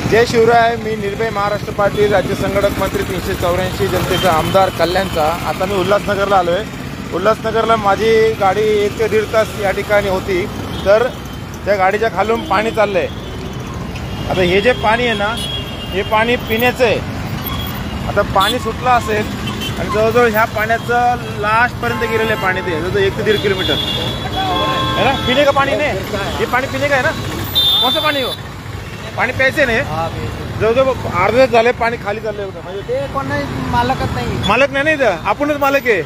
जय शिवराय। मी निर्भय महाराष्ट्र पार्टी राज्य संघटक मंत्री 384 जनतेचा आमदार कल्याणचा। आता मी उल्हासनगरला आलोय। उल्हासनगरला माझी गाडी 1 ते 1.5 तास या ठिकाणी होती, तर त्या गाडीच्या खालून पाणी चाललंय। आता हे जे पाणी आहे ना, हे पाणी पिण्याचं आहे। आता पाणी सुटलं असेल आणि जवळजवळ ह्या पाण्याचं लास्टपर्यंत गेलेलं आहे पाणी, ते जवळजवळ 1 ते 1.5 किलोमीटर है ना। पिणे का पाणी नाही, हे पाणी पिणे का आहे ना। कोणतं पाणी हो? पाणी प्यायचे नाही। जवळजवळ अर्धे झाले पाणी खाली चालले होतं, म्हणजे ते कोण मालकच नाही, मालक नाही नाही इथं, आपणच मालक आहे,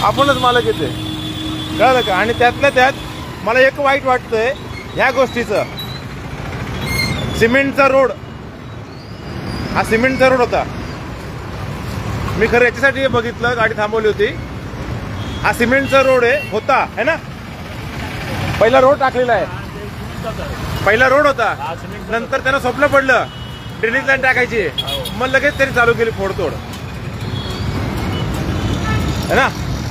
आपणच मालक येते, कळलं का। आणि त्यातल्या त्यात मला एक वाईट वाटतंय ह्या गोष्टीचं, सिमेंटचा रोड, हा सिमेंटचा रोड होता। मी खरं याच्यासाठी बघितलं, गाडी थांबवली होती। हा सिमेंटचा रोड आहे, होता है ना। पहिला रोड टाकलेला आहे, पहिला रोड होता, नंतर त्यांना स्वप्न पडलं ड्रेनेज लाईन टाकायची, मग लगेच त्यांनी चालू केली फोडतोड है ना।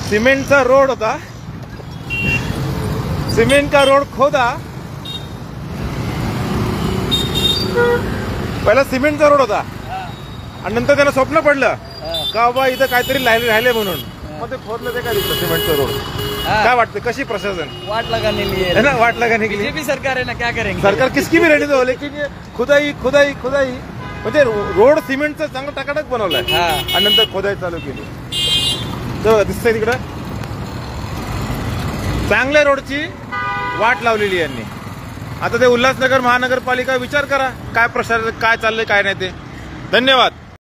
सिमेंटचा रोड होता, सिमेंट का रोड खोदा, पहिला सिमेंटचा रोड होता आणि नंतर त्यांना स्वप्न पडलं का बाबा इथं काहीतरी राहिले म्हणून, मग ते खोदलं, ते काय दिसलं सिमेंटचा रोड। क्या वाटतं, कशी प्रशासन वाट लगाने लिए है ना, वाट लगाने के लिए बीजेपी सरकार है ना, क्या करेंगे। सरकार किसकी भी रहने दो, लेकिन ये खुदाई खुदाई खुदाई, म्हणजे रोड सिमेंटचं चांगलं टाकाटक बनवलाय आणि नंतर खोदाई चालू केली। तर दिसतंय तिकडं चांगल्या रोडची वाट लावलेली यांनी। आता ते उल्हासनगर महानगरपालिका विचार करा काय प्रशासन, काय चाललंय काय नाही ते। धन्यवाद।